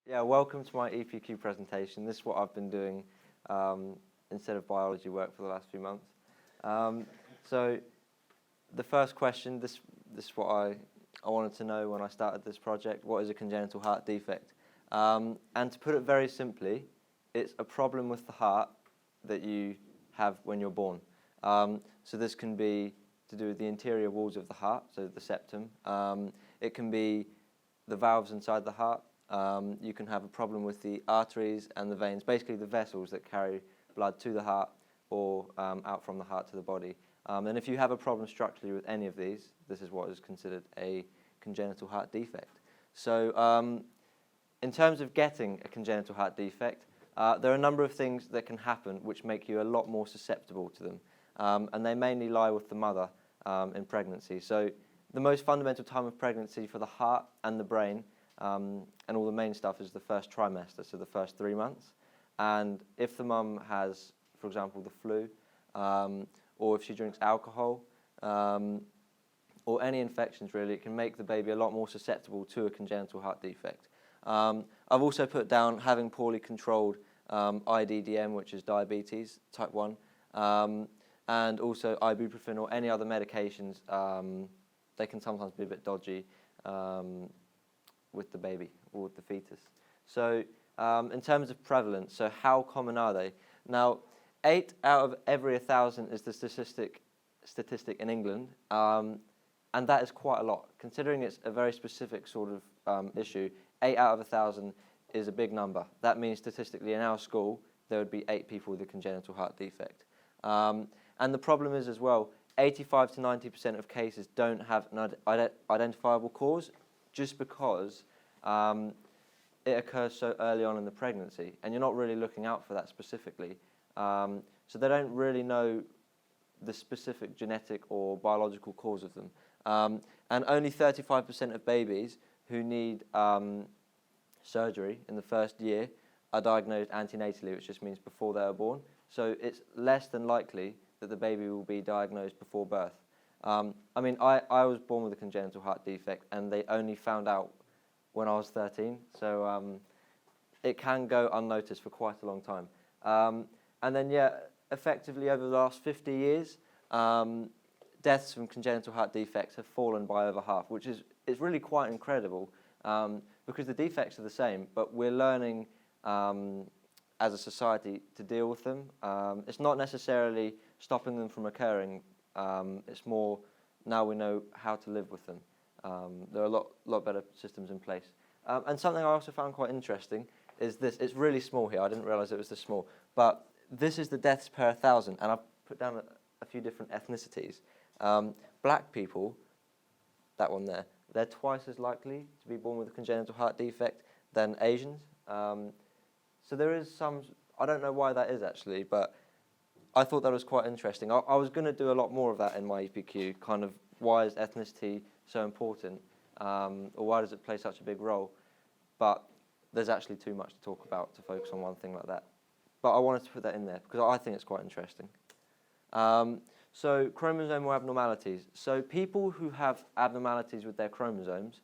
Yeah, welcome to my EPQ presentation. This is what I've been doing instead of biology work for the last few months. So the first question, this is what I wanted to know when I started this project. What is a congenital heart defect? And to put it very simply, it's a problem with the heart that you have when you're born. So this can be to do with the interior walls of the heart, so the septum. It can be the valves inside the heart. You can have a problem with the arteries and the veins, basically the vessels that carry blood to the heart or out from the heart to the body. And if you have a problem structurally with any of these, this is what is considered a congenital heart defect. So in terms of getting a congenital heart defect, there are a number of things that can happen which make you a lot more susceptible to them. And they mainly lie with the mother in pregnancy. So the most fundamental time of pregnancy for the heart and the brain and all the main stuff is the first trimester, so the first 3 months. And if the mum has, for example, the flu, or if she drinks alcohol, or any infections really, it can make the baby a lot more susceptible to a congenital heart defect. I've also put down having poorly controlled IDDM, which is diabetes, type 1, and also ibuprofen or any other medications. They can sometimes be a bit dodgy with the baby or with the fetus. So in terms of prevalence, so how common are they? Now, 8 out of every 1,000 is the statistic in England, and that is quite a lot. Considering it's a very specific sort of issue, 8 out of 1,000 is a big number. That means statistically in our school, there would be 8 people with a congenital heart defect. And the problem is as well, 85 to 90% of cases don't have an identifiable cause just because it occurs so early on in the pregnancy, and you're not really looking out for that specifically. So they don't really know the specific genetic or biological cause of them. And only 35% of babies who need surgery in the first year are diagnosed antenatally, which just means before they are born. So it's less than likely that the baby will be diagnosed before birth. I mean, I was born with a congenital heart defect, and they only found out when I was 13, so it can go unnoticed for quite a long time. And then, yeah, effectively over the last 50 years, deaths from congenital heart defects have fallen by over half, which is really quite incredible because the defects are the same, but we're learning as a society to deal with them. It's not necessarily stopping them from occurring. It's more now we know how to live with them. There are a lot better systems in place. And something I also found quite interesting is this. It's really small here. I didn't realize it was this small. But this is the deaths per 1,000. And I've put down a few different ethnicities. Black people, that one there, they're twice as likely to be born with a congenital heart defect than Asians. So there is some, I don't know why that is actually, but I thought that was quite interesting. I was going to do a lot more of that in my EPQ, kind of why is ethnicity so important, or why does it play such a big role? But there's actually too much to talk about to focus on one thing like that. But I wanted to put that in there because I think it's quite interesting. So chromosomal abnormalities. So people who have abnormalities with their chromosomes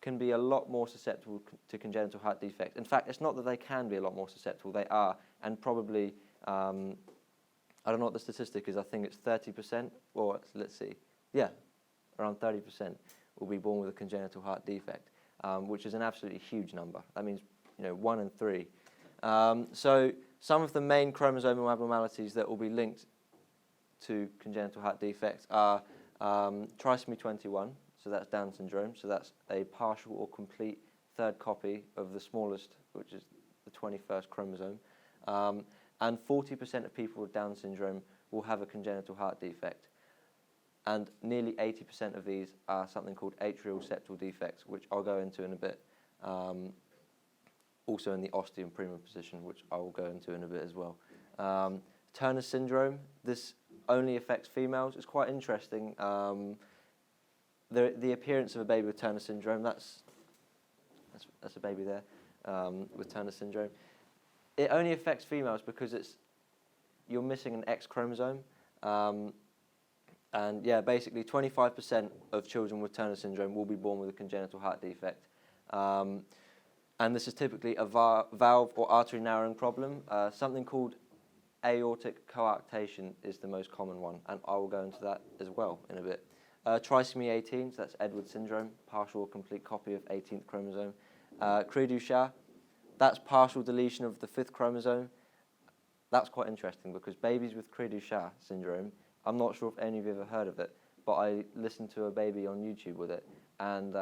can be a lot more susceptible to congenital heart defects. In fact, it's not that they can be a lot more susceptible, they are, and probably, I don't know what the statistic is, I think it's 30%, or let's see, yeah, around 30% will be born with a congenital heart defect, which is an absolutely huge number. That means, 1 in 3. So some of the main chromosomal abnormalities that will be linked to congenital heart defects are trisomy 21, so that's Down syndrome, so that's a partial or complete third copy of the smallest, which is the 21st chromosome. And 40% of people with Down syndrome will have a congenital heart defect. And nearly 80% of these are something called atrial septal defects, which I'll go into in a bit. Also in the ostium primum position, which I will go into in a bit as well. Turner syndrome, this only affects females. It's quite interesting. The appearance of a baby with Turner syndrome, that's a baby there with Turner syndrome. It only affects females because you're missing an X chromosome. And yeah, basically 25% of children with Turner syndrome will be born with a congenital heart defect. And this is typically a valve or artery narrowing problem. Something called aortic coarctation is the most common one, and I will go into that as well in a bit. Trisomy 18, so that's Edwards syndrome, partial or complete copy of 18th chromosome. Cri-du-chat, that's partial deletion of the 5th chromosome. That's quite interesting because babies with Cri-du-chat syndrome, I'm not sure if any of you have ever heard of it, but I listened to a baby on YouTube with it, and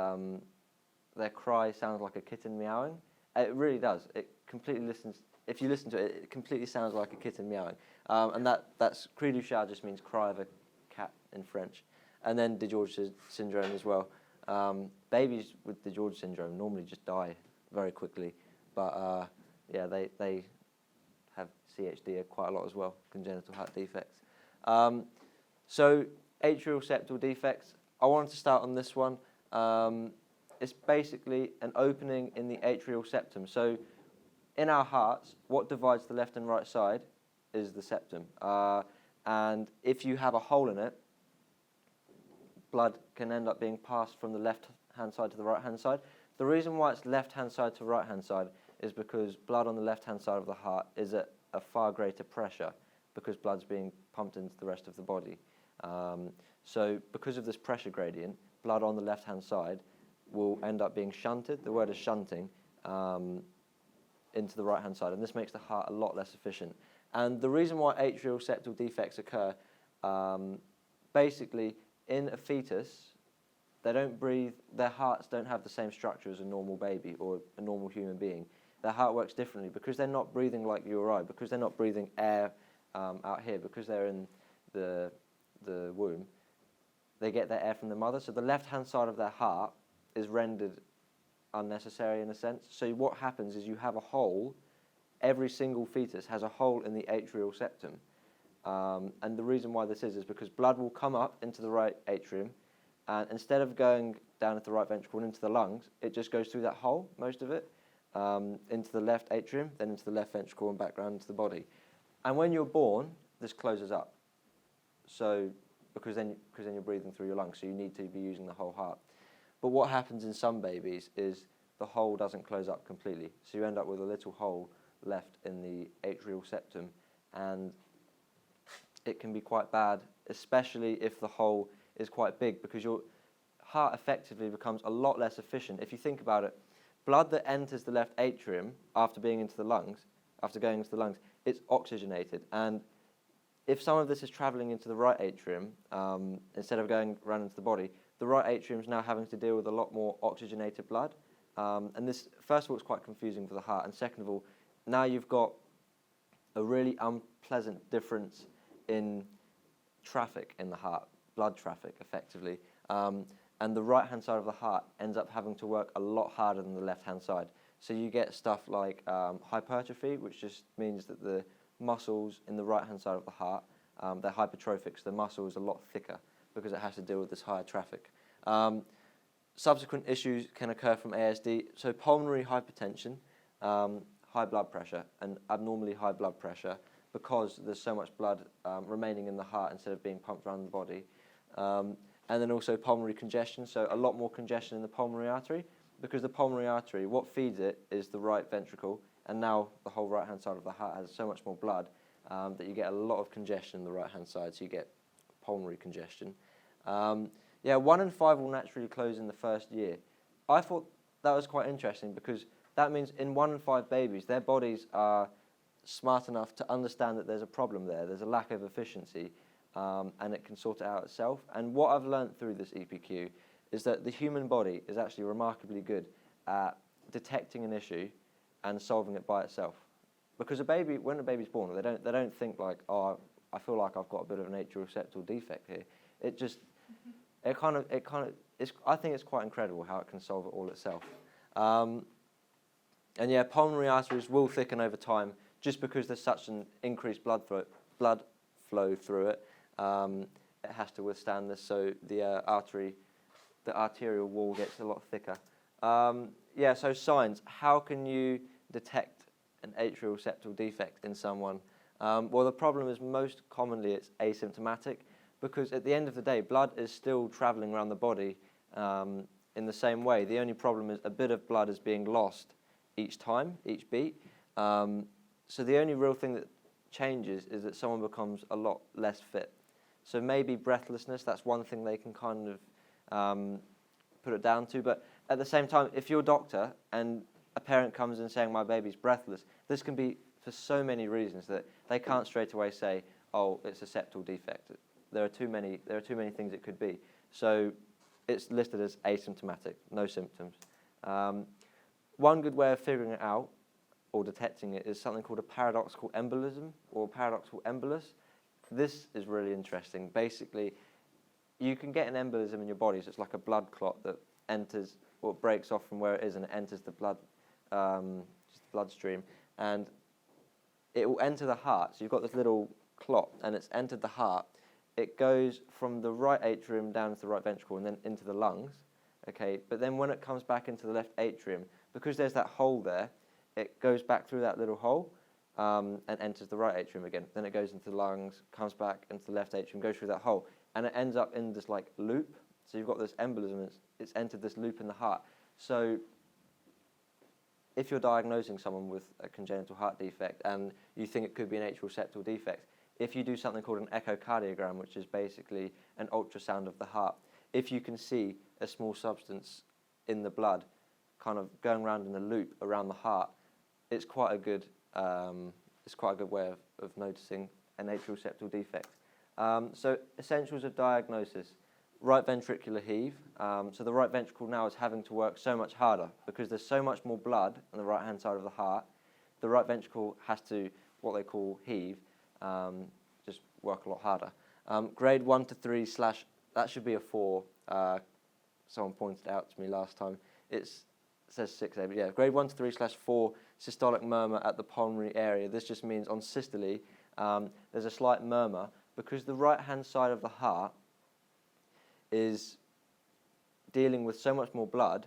their cry sounds like a kitten meowing. It really does. It completely listens. If you listen to it, it completely sounds like a kitten meowing. And that's Cri-du-chat just means cry of a cat in French. And then DiGeorge syndrome as well. Babies with DiGeorge syndrome normally just die very quickly, but yeah, they have CHD quite a lot as well, congenital heart defects. So atrial septal defects. I wanted to start on this one. It's basically an opening in the atrial septum. So in our hearts, what divides the left and right side is the septum. And if you have a hole in it, blood can end up being passed from the left-hand side to the right-hand side. The reason why it's left-hand side to right-hand side is because blood on the left-hand side of the heart is at a far greater pressure because blood's being pumped into the rest of the body. So because of this pressure gradient, blood on the left-hand side will end up being shunted, the word is shunting, into the right-hand side, and this makes the heart a lot less efficient. And the reason why atrial septal defects occur, basically, in a fetus, they don't breathe, their hearts don't have the same structure as a normal baby or a normal human being. Their heart works differently because they're not breathing like you or I, because they're not breathing air out here, because they're in the womb. They get their air from the mother, so the left-hand side of their heart is rendered unnecessary in a sense. So what happens is you have a hole, every single fetus has a hole in the atrial septum. And the reason why this is because blood will come up into the right atrium, and instead of going down into the right ventricle and into the lungs, it just goes through that hole, most of it, into the left atrium, then into the left ventricle and back round into the body. And when you're born, this closes up. So, because then you're breathing through your lungs, so you need to be using the whole heart. But what happens in some babies is the hole doesn't close up completely. So you end up with a little hole left in the atrial septum, and it can be quite bad, especially if the hole is quite big, because your heart effectively becomes a lot less efficient. If you think about it, blood that enters the left atrium after being into the lungs, after going into the lungs, it's oxygenated. And if some of this is traveling into the right atrium, instead of going around into the body, the right atrium is now having to deal with a lot more oxygenated blood. And this, first of all, it's quite confusing for the heart. And second of all, now you've got a really unpleasant difference in traffic in the heart, blood traffic, effectively. And the right-hand side of the heart ends up having to work a lot harder than the left-hand side. So you get stuff like hypertrophy, which just means that the muscles in the right-hand side of the heart, they're hypertrophic, so the muscle is a lot thicker because it has to deal with this higher traffic. Subsequent issues can occur from ASD, so pulmonary hypertension, high blood pressure, and abnormally high blood pressure because there's so much blood remaining in the heart instead of being pumped around the body. And then also pulmonary congestion, so a lot more congestion in the pulmonary artery, because the pulmonary artery, what feeds it is the right ventricle, and now the whole right-hand side of the heart has so much more blood that you get a lot of congestion in the right-hand side, so you get pulmonary congestion. Yeah, 1 in 5 will naturally close in the first year. I thought that was quite interesting because that means in 1 in 5 babies, their bodies are smart enough to understand that there's a problem there, there's a lack of efficiency, and it can sort it out itself. And what I've learned through this EPQ is that the human body is actually remarkably good at detecting an issue and solving it by itself. Because a baby, when a baby's born, they don't think like, oh, I feel like I've got a bit of an atrial septal defect here. It just, it kind of, I think it's quite incredible how it can solve it all itself. And yeah, pulmonary arteries will thicken over time just because there's such an increased blood flow through it. It has to withstand this, so the arterial wall gets a lot thicker. Yeah, so signs. How can you detect an atrial septal defect in someone? Well, the problem is most commonly it's asymptomatic, because at the end of the day, blood is still traveling around the body in the same way. The only problem is a bit of blood is being lost each time, each beat. So the only real thing that changes is that someone becomes a lot less fit. So maybe breathlessness, that's one thing they can kind of put it down to. But at the same time, if you're a doctor and a parent comes in saying my baby's breathless, this can be for so many reasons that they can't straight away say, oh, it's a septal defect. There are too many things it could be. So it's listed as asymptomatic, no symptoms. One good way of figuring it out or detecting it is something called a paradoxical embolism or paradoxical embolus. This is really interesting. Basically, you can get an embolism in your body, so it's like a blood clot that enters or breaks off from where it is and it enters the blood, just the bloodstream, and it will enter the heart. So you've got this little clot, and it's entered the heart. It goes from the right atrium down to the right ventricle and then into the lungs. Okay, but then when it comes back into the left atrium, because there's that hole there, it goes back through that little hole and enters the right atrium again. Then it goes into the lungs, comes back into the left atrium, goes through that hole, and it ends up in this like loop. So you've got this embolism, it's entered this loop in the heart. So if you're diagnosing someone with a congenital heart defect and you think it could be an atrial septal defect, if you do something called an echocardiogram, which is basically an ultrasound of the heart, if you can see a small substance in the blood kind of going around in a loop around the heart, it's quite a good way of noticing an atrial septal defect. So essentials of diagnosis: right ventricular heave. So the right ventricle now is having to work so much harder because there's so much more blood on the right-hand side of the heart. The right ventricle has to, what they call heave, just work a lot harder. Grade 1 to 3 / that should be a 4. Someone pointed out to me last time. It says 6A, but yeah, grade 1 to 3 / 4 systolic murmur at the pulmonary area. This just means on systole, there's a slight murmur because the right-hand side of the heart is dealing with so much more blood.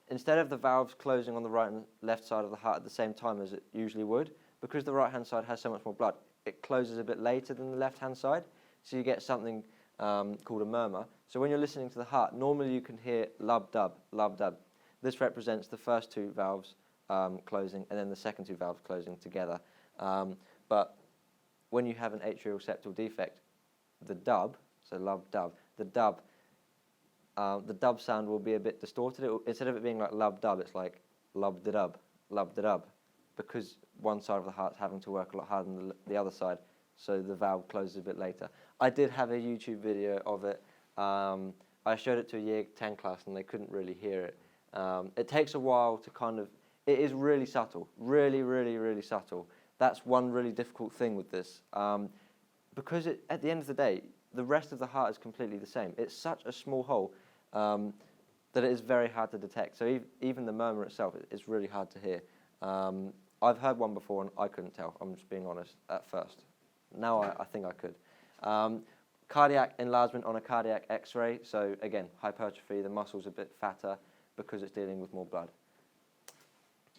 Instead of the valves closing on the right and left side of the heart at the same time as it usually would, because the right-hand side has so much more blood, it closes a bit later than the left-hand side, so you get something called a murmur. So when you're listening to the heart, normally you can hear lub-dub, lub-dub. This represents the first 2 valves closing and then the second 2 valves closing together. But when you have an atrial septal defect, the dub, so lub-dub, the dub sound will be a bit distorted. Instead of it being like lub-dub, it's like lub-da-dub, lub-da-dub, because one side of the heart's having to work a lot harder than the other side, so the valve closes a bit later. I did have a YouTube video of it. I showed it to a year 10 class and they couldn't really hear it. It takes a while to kind of, it is really subtle, really, really, really subtle. That's one really difficult thing with this. Because at the end of the day, the rest of the heart is completely the same. It's such a small hole that it is very hard to detect. So even the murmur itself is really hard to hear. I've heard one before and I couldn't tell, I'm just being honest, at first. Now I think I could. Cardiac enlargement on a cardiac x-ray. So again, hypertrophy, the muscle's a bit fatter because it's dealing with more blood.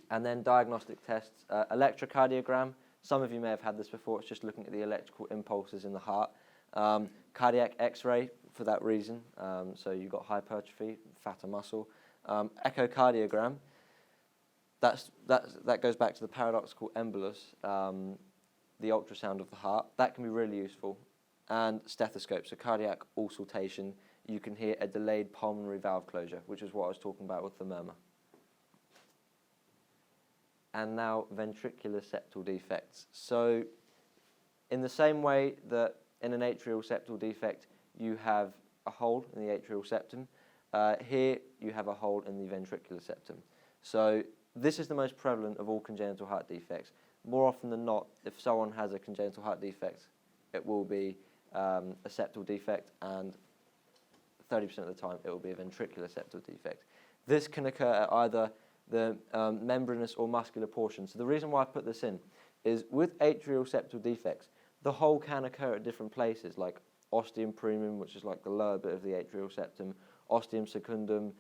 And then diagnostic tests, electrocardiogram. Some of you may have had this before. It's just looking at the electrical impulses in the heart. Cardiac x-ray for that reason. So you've got hypertrophy, fatter muscle. Echocardiogram. That goes back to the paradoxical embolus, the ultrasound of the heart. That can be really useful. And stethoscope, so cardiac auscultation. You can hear a delayed pulmonary valve closure, which is what I was talking about with the murmur. And now ventricular septal defects. So in the same way that in an atrial septal defect you have a hole in the atrial septum, here you have a hole in the ventricular septum. So this is the most prevalent of all congenital heart defects. More often than not, if someone has a congenital heart defect, it will be a septal defect, and 30% of the time it will be a ventricular septal defect. This can occur at either the membranous or muscular portion. So the reason why I put this in is with atrial septal defects, the hole can occur at different places, like ostium primum, which is like the lower bit of the atrial septum, ostium secundum,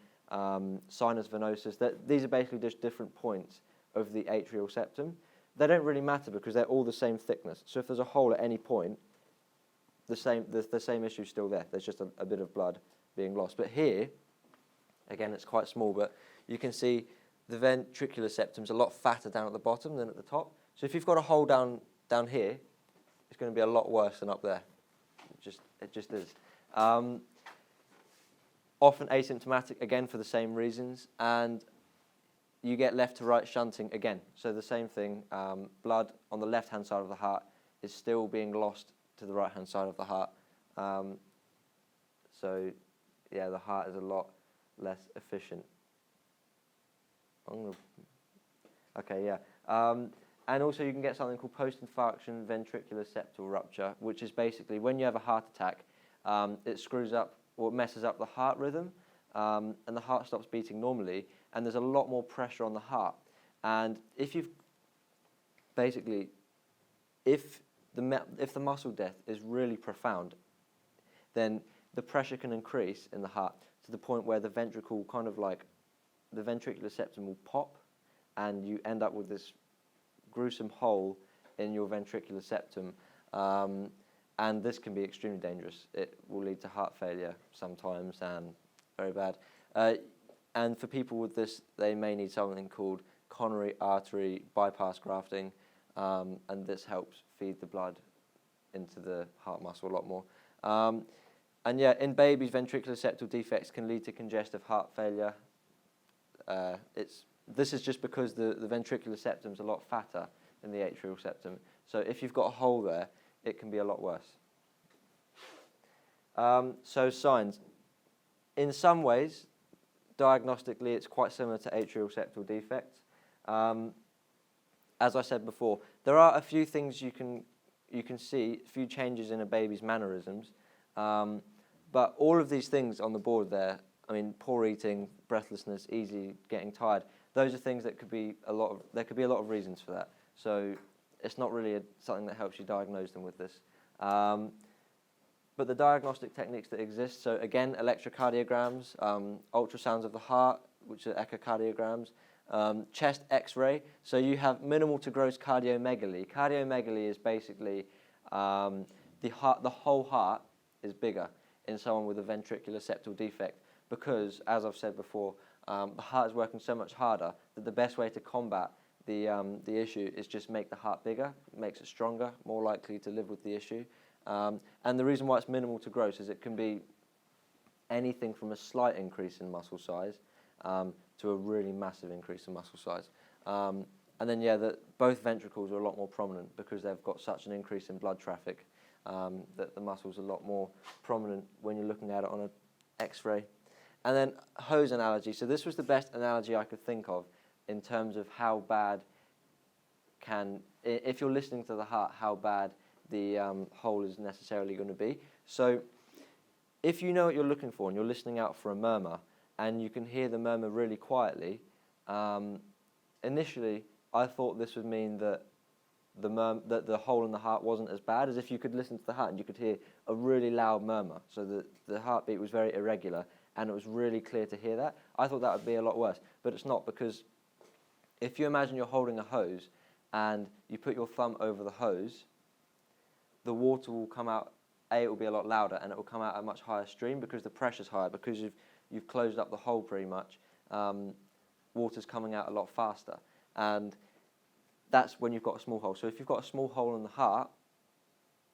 sinus venosus. These are basically just different points of the atrial septum. They don't really matter because they're all the same thickness. So if there's a hole at any point, the same issue is still there. There's just a bit of blood being lost. But here, again, it's quite small, but you can see the ventricular septum's a lot fatter down at the bottom than at the top. So if you've got a hole down here, it's going to be a lot worse than up there. It just is. Often asymptomatic, again, for the same reasons, and you get left to right shunting again. So the same thing, blood on the left-hand side of the heart is still being lost to the right-hand side of the heart. So, yeah, the heart is a lot less efficient. Okay, yeah. And also you can get something called post-infarction ventricular septal rupture, which is basically when you have a heart attack, it screws up or messes up the heart rhythm, and the heart stops beating normally, and there's a lot more pressure on the heart. And if you've basically, if the muscle death is really profound, then the pressure can increase in the heart to the point where the ventricle kind of like, the ventricular septum will pop, and you end up with this gruesome hole in your ventricular septum. And this can be extremely dangerous. It will lead to heart failure sometimes, and very bad. And for people with this, they may need something called coronary artery bypass grafting, and this helps feed the blood into the heart muscle a lot more. And yeah, in babies, ventricular septal defects can lead to congestive heart failure. This is just because the ventricular septum is a lot fatter than the atrial septum. So if you've got a hole there, it can be a lot worse. So signs. In some ways, diagnostically, it's quite similar to atrial septal defects. As I said before, there are a few things you can see, a few changes in a baby's mannerisms. But all of these things on the board there, I mean, poor eating, breathlessness, easy getting tired, those are things that there could be a lot of reasons for that. So it's not really something that helps you diagnose them with this. But the diagnostic techniques that exist, so again, electrocardiograms, ultrasounds of the heart, which are echocardiograms, chest X-ray. So you have minimal to gross cardiomegaly. Cardiomegaly is basically the whole heart is bigger in someone with a ventricular septal defect because, as I've said before, the heart is working so much harder that the best way to combat the issue is just make the heart bigger, makes it stronger, more likely to live with the issue. And the reason why it's minimal to gross is it can be anything from a slight increase in muscle size to a really massive increase in muscle size. And then, yeah, both ventricles are a lot more prominent because they've got such an increase in blood traffic that the muscle's a lot more prominent when you're looking at it on an X-ray. And then hose analogy. So this was the best analogy I could think of in terms of how bad if you're listening to the heart, how bad the hole is necessarily going to be. So if you know what you're looking for and you're listening out for a murmur and you can hear the murmur really quietly, initially I thought this would mean that the hole in the heart wasn't as bad as if you could listen to the heart and you could hear a really loud murmur. So the heartbeat was very irregular and it was really clear to hear that. I thought that would be a lot worse, but it's not, because if you imagine you're holding a hose and you put your thumb over the hose, the water will come out, it will be a lot louder and it will come out at a much higher stream because the pressure's higher, because you've closed up the hole pretty much. Water's coming out a lot faster, and that's when you've got a small hole. So if you've got a small hole in the heart,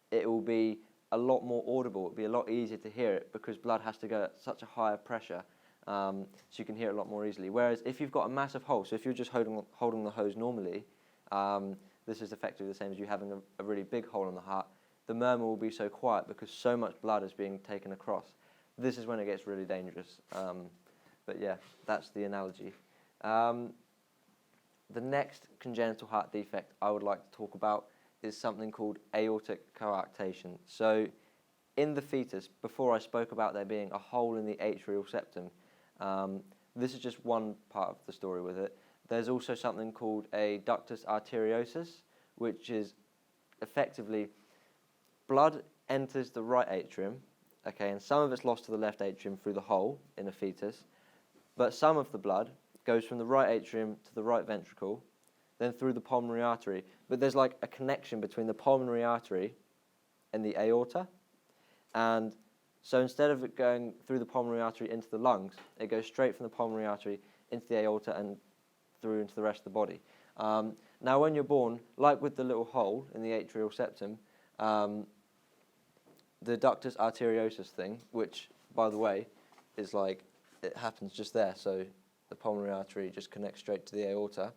it will be a lot more audible. It'll be a lot easier to hear it because blood has to go at such a higher pressure, so you can hear it a lot more easily. Whereas if you've got a massive hole, so if you're just holding the hose normally, this is effectively the same as you having a really big hole in the heart. The murmur will be so quiet because so much blood is being taken across. This is when it gets really dangerous. But yeah, that's the analogy. The next congenital heart defect I would like to talk about is something called aortic coarctation. So in the fetus, before I spoke about there being a hole in the atrial septum, this is just one part of the story with it. There's also something called a ductus arteriosus, which is effectively blood enters the right atrium, okay, and some of it's lost to the left atrium through the hole in a fetus, but some of the blood goes from the right atrium to the right ventricle, then through the pulmonary artery. But there's like a connection between the pulmonary artery and the aorta, and so instead of it going through the pulmonary artery into the lungs, it goes straight from the pulmonary artery into the aorta and through into the rest of the body. Now, when you're born, like with the little hole in the atrial septum, the ductus arteriosus thing, which, by the way, is like, it happens just there, so the pulmonary artery just connects straight to the aorta.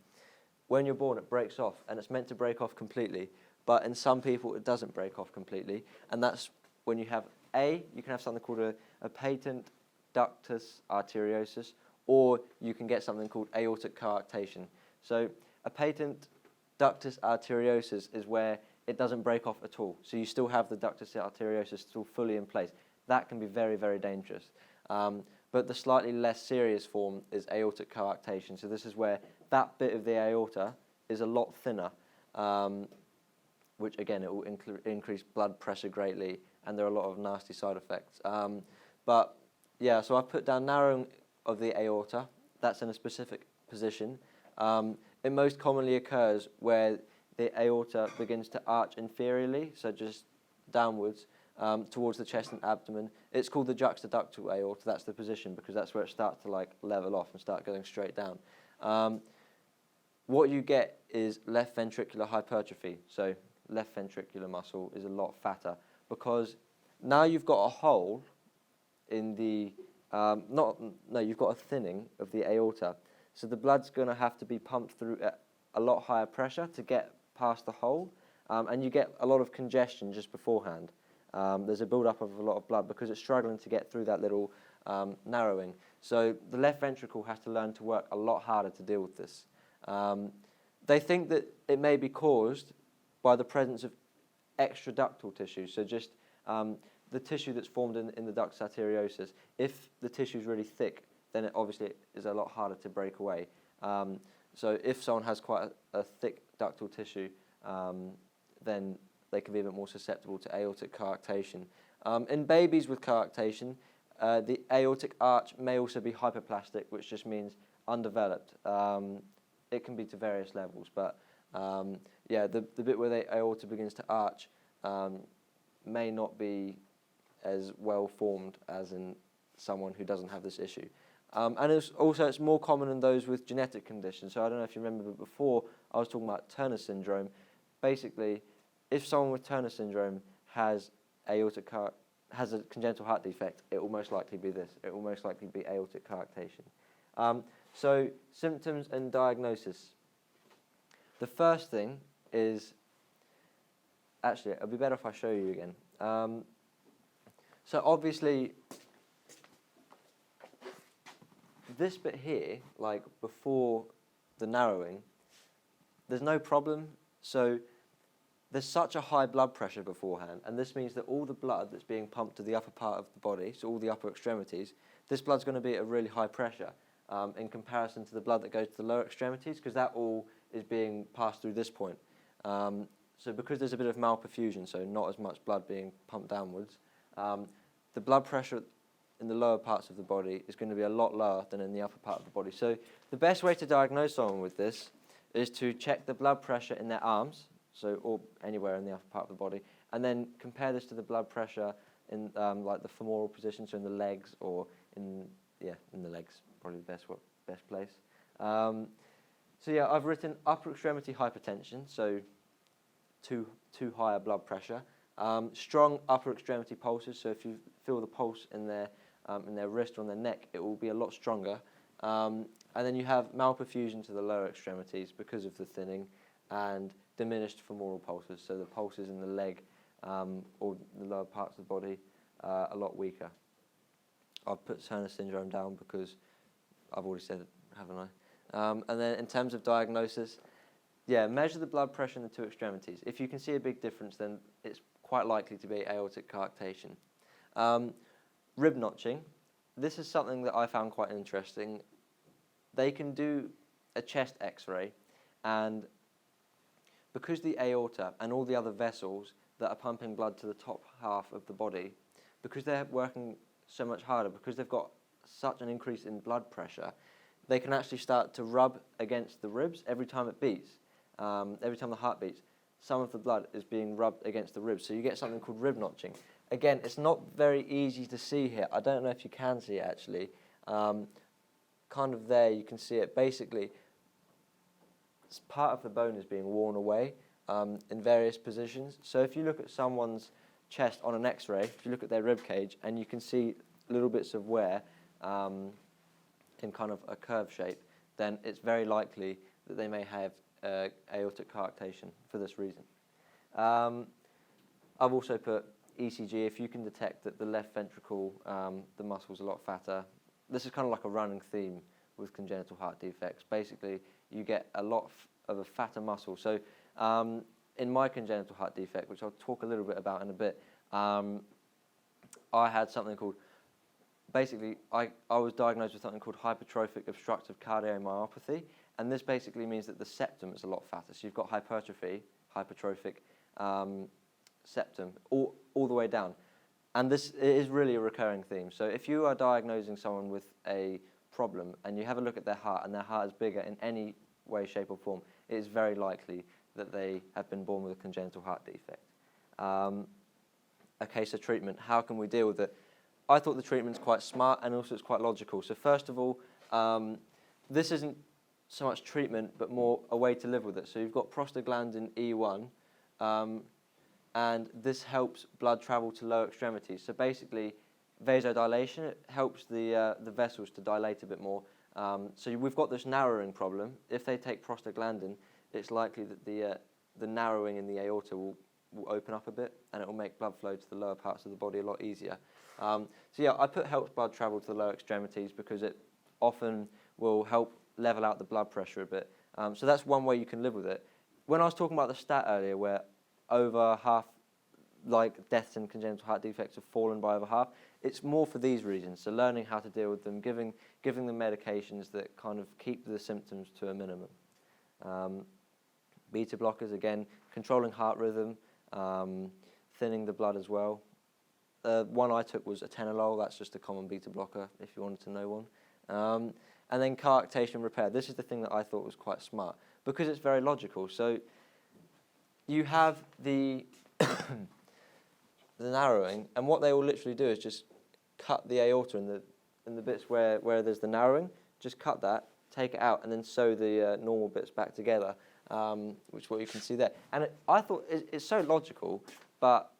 When you're born, it breaks off, and it's meant to break off completely, but in some people it doesn't break off completely, and that's when you have you can have something called a patent ductus arteriosus, or you can get something called aortic coarctation. So a patent ductus arteriosus is where it doesn't break off at all, so you still have the ductus arteriosus still fully in place. That can be very, very dangerous. But the slightly less serious form is aortic coarctation. So this is where that bit of the aorta is a lot thinner, which again, it will increase blood pressure greatly, and there are a lot of nasty side effects. But yeah, so I've put down narrowing of the aorta. That's in a specific position. It most commonly occurs where the aorta begins to arch inferiorly, so just downwards, towards the chest and abdomen. It's called the juxtaductal aorta. That's the position, because that's where it starts to like level off and start going straight down. What you get is left ventricular hypertrophy. So left ventricular muscle is a lot fatter, because now you've got a hole in the you've got a thinning of the aorta. So the blood's going to have to be pumped through at a lot higher pressure to get past the hole, and you get a lot of congestion just beforehand. There's a build-up of a lot of blood because it's struggling to get through that little narrowing. So the left ventricle has to learn to work a lot harder to deal with this. They think that it may be caused by the presence of extraductal tissue, so just the tissue that's formed in the ductus arteriosus. If the tissue is really thick, then it obviously is a lot harder to break away. So if someone has quite a thick ductal tissue, then they can be a bit more susceptible to aortic coarctation. In babies with coarctation, the aortic arch may also be hyperplastic, which just means undeveloped. It can be to various levels, but yeah, the bit where the aorta begins to arch may not be as well formed as in someone who doesn't have this issue. And it's more common in those with genetic conditions. So I don't know if you remember, but before I was talking about Turner syndrome. Basically, if someone with Turner syndrome has a congenital heart defect, it will most likely be this. It will most likely be aortic coarctation. So symptoms and diagnosis. The first thing is, actually, it'll be better if I show you again. So obviously, this bit here, like before the narrowing, there's no problem. So there's such a high blood pressure beforehand, and this means that all the blood that's being pumped to the upper part of the body, so all the upper extremities, this blood's going to be at a really high pressure in comparison to the blood that goes to the lower extremities, because that all is being passed through this point. So because there's a bit of malperfusion, so not as much blood being pumped downwards, the blood pressure in the lower parts of the body is going to be a lot lower than in the upper part of the body. So the best way to diagnose someone with this is to check the blood pressure in their arms, so or anywhere in the upper part of the body, and then compare this to the blood pressure in like the femoral position, so in the legs or in the legs, probably the best place. So yeah, I've written upper extremity hypertension, so too high a blood pressure. Strong upper extremity pulses, so if you feel the pulse in their wrist or on their neck, it will be a lot stronger. And then you have malperfusion to the lower extremities because of the thinning, and diminished femoral pulses, so the pulses in the leg or the lower parts of the body are a lot weaker. I've put Turner syndrome down because I've already said it, haven't I? And then in terms of diagnosis, yeah, measure the blood pressure in the two extremities. If you can see a big difference, then it's quite likely to be aortic coarctation. Rib notching. This is something that I found quite interesting. They can do a chest x-ray, and because the aorta and all the other vessels that are pumping blood to the top half of the body, because they're working so much harder, because they've got such an increase in blood pressure, they can actually start to rub against the ribs every time it beats. Every time the heart beats, some of the blood is being rubbed against the ribs. So you get something called rib notching. Again, it's not very easy to see here. I don't know if you can see it actually. Kind of there, you can see it. Basically, part of the bone is being worn away in various positions. So if you look at someone's chest on an X-ray, if you look at their rib cage, and you can see little bits of wear in kind of a curve shape, then it's very likely that they may have aortic coarctation for this reason. I've also put ECG. If you can detect that the left ventricle, the muscle's a lot fatter. This is kind of like a running theme with congenital heart defects. Basically, you get a lot of a fatter muscle. So in my congenital heart defect, which I'll talk a little bit about in a bit, I had something called, basically, I was diagnosed with something called hypertrophic obstructive cardiomyopathy, and this basically means that the septum is a lot fatter. So you've got hypertrophy, hypertrophic septum, all the way down. And this is really a recurring theme. So if you are diagnosing someone with a problem and you have a look at their heart and their heart is bigger in any way, shape or form, it is very likely that they have been born with a congenital heart defect. Okay, so treatment, how can we deal with it? I thought the treatment's quite smart and also it's quite logical. So first of all, this isn't so much treatment but more a way to live with it. So you've got prostaglandin E1, and this helps blood travel to lower extremities. So basically, vasodilation, it helps the vessels to dilate a bit more. So we've got this narrowing problem. If they take prostaglandin, it's likely that the narrowing in the aorta will open up a bit, and it will make blood flow to the lower parts of the body a lot easier. So yeah, I put helps blood travel to the lower extremities because it often will help level out the blood pressure a bit. So that's one way you can live with it. When I was talking about the stat earlier, where over half, like deaths in congenital heart defects have fallen by over half, it's more for these reasons. So learning how to deal with them, giving them medications that kind of keep the symptoms to a minimum. Beta blockers, again, controlling heart rhythm, thinning the blood as well. One I took was atenolol. That's just a common beta blocker if you wanted to know one. And then coarctation repair. This is the thing that I thought was quite smart because it's very logical. So you have the the narrowing, and what they will literally do is just cut the aorta in the bits where there's the narrowing. Just cut that, take it out, and then sew the normal bits back together, which is what you can see there. And I thought it's so logical, but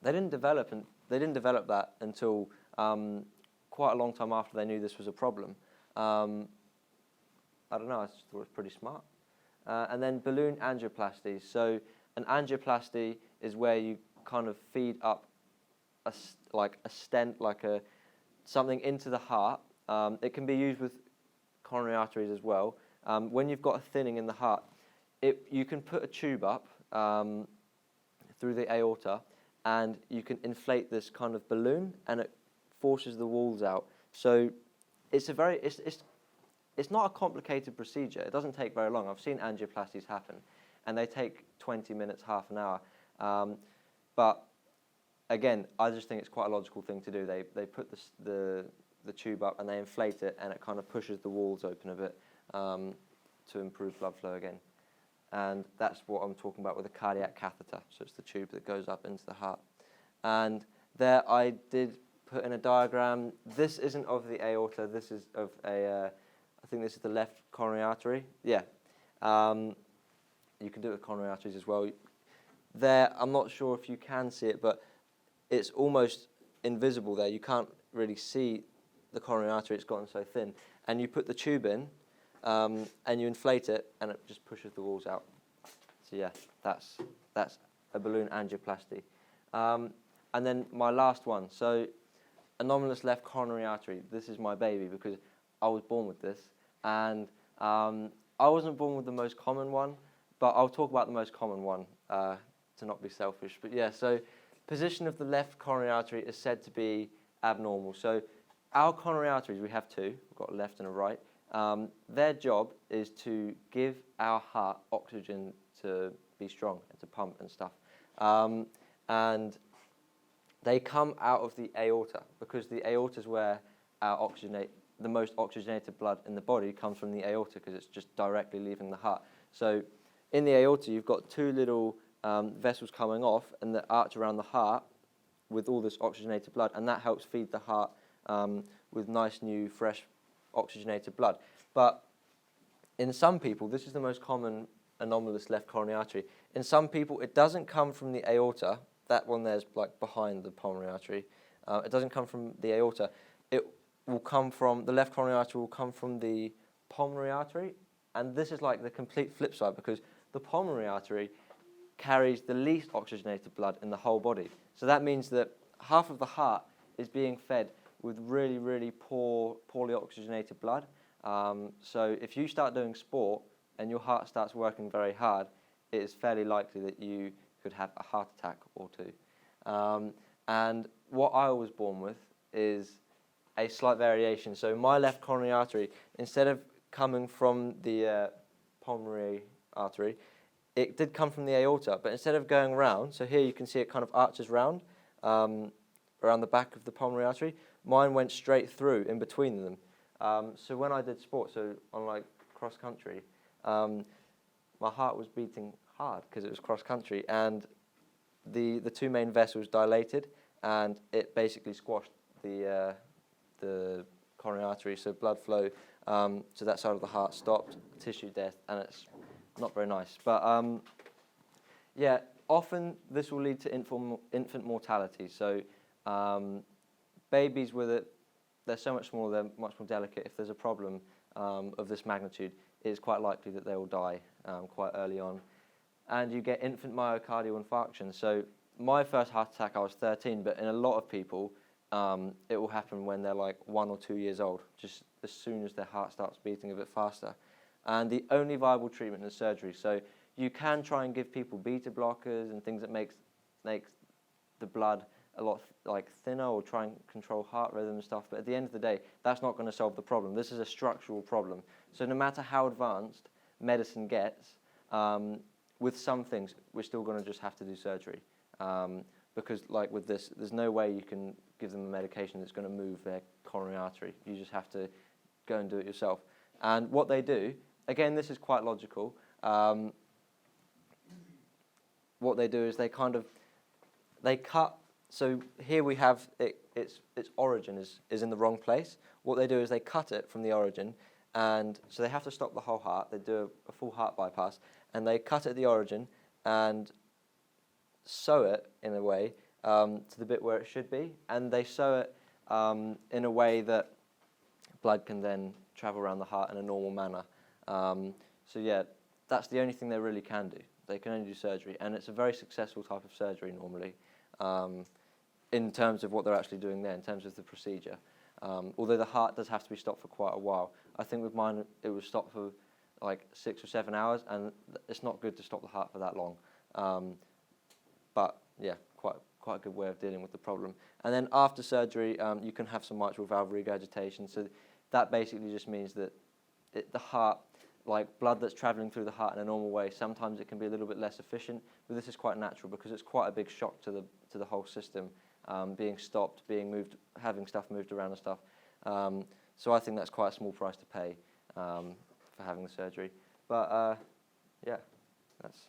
they didn't develop that until quite a long time after they knew this was a problem. I don't know. I just thought it was pretty smart. And then balloon angioplasty. So an angioplasty is where you kind of feed up a stent, something into the heart. It can be used with coronary arteries as well. When you've got a thinning in the heart, you can put a tube up through the aorta, and you can inflate this kind of balloon, and it forces the walls out. So it's not a complicated procedure. It doesn't take very long. I've seen angioplasties happen, and they take 20 minutes, half an hour. But again, I just think it's quite a logical thing to do. They put the tube up and they inflate it, and it kind of pushes the walls open a bit to improve blood flow again. And that's what I'm talking about with a cardiac catheter. So it's the tube that goes up into the heart. And there I did put in a diagram. This isn't of the aorta. This is of I think this is the left coronary artery. Yeah. You can do it with coronary arteries as well. There, I'm not sure if you can see it, but it's almost invisible there. You can't really see the coronary artery. It's gotten so thin. And you put the tube in, and you inflate it, and it just pushes the walls out. So yeah, that's a balloon angioplasty. And then my last one. So anomalous left coronary artery. This is my baby because I was born with this. And I wasn't born with the most common one, but I'll talk about the most common one to not be selfish. But yeah, so position of the left coronary artery is said to be abnormal. So our coronary arteries, we have two. We've got a left and a right. Their job is to give our heart oxygen to be strong and to pump and stuff. And they come out of the aorta because the aorta is where the most oxygenated blood in the body comes from the aorta because it's just directly leaving the heart. So in the aorta, you've got two little vessels coming off and that arch around the heart with all this oxygenated blood, and that helps feed the heart with nice, new, fresh, oxygenated blood. But in some people, this is the most common anomalous left coronary artery. In some people, it doesn't come from the aorta. That one there's like behind the pulmonary artery. It doesn't come from the aorta. It will come from, the left coronary artery will come from the pulmonary artery. And this is like the complete flip side, because the pulmonary artery carries the least oxygenated blood in the whole body. So that means that half of the heart is being fed with really, really poorly oxygenated blood. So if you start doing sport and your heart starts working very hard, it is fairly likely that you could have a heart attack or two. And what I was born with is a slight variation. So my left coronary artery, instead of coming from the pulmonary artery, it did come from the aorta, but instead of going round, so here you can see it kind of arches round, around the back of the pulmonary artery, mine went straight through in between them. So when I did sport, so on like cross country, my heart was beating hard because it was cross country, and the two main vessels dilated, and it basically squashed the coronary artery, so blood flow to that side of the heart stopped, tissue death, and it's not very nice. But yeah, often this will lead to infant mortality. So babies with it, they're so much smaller, they're much more delicate. If there's a problem of this magnitude, it's quite likely that they will die quite early on. And you get infant myocardial infarction. So my first heart attack, I was 13, but in a lot of people, it will happen when they're like 1 or 2 years old, just as soon as their heart starts beating a bit faster. And the only viable treatment is surgery. So you can try and give people beta blockers and things that makes the blood a lot like thinner, or try and control heart rhythm and stuff. But at the end of the day, that's not going to solve the problem. This is a structural problem. So no matter how advanced medicine gets, with some things, we're still going to just have to do surgery. Because like with this, there's no way you can give them a medication that's going to move their coronary artery. You just have to go and do it yourself. And what they do, again, this is quite logical. What they do is they cut. So here we have its origin is in the wrong place. What they do is they cut it from the origin, and so they have to stop the whole heart. They do a full heart bypass, and they cut at the origin and sew it in a way to the bit where it should be, and they sew it in a way that blood can then travel around the heart in a normal manner. So yeah, that's the only thing they really can do. They can only do surgery, and it's a very successful type of surgery normally, in terms of what they're actually doing there, in terms of the procedure. Although the heart does have to be stopped for quite a while. I think with mine, it was stopped for like 6 or 7 hours, and it's not good to stop the heart for that long. But yeah, quite a good way of dealing with the problem. And then after surgery, you can have some mitral valve regurgitation. So that basically just means that the heart, like blood that's traveling through the heart in a normal way, sometimes it can be a little bit less efficient, but this is quite natural because it's quite a big shock to the whole system, being stopped, being moved, having stuff moved around and stuff. So I think that's quite a small price to pay for having the surgery. But yeah, that's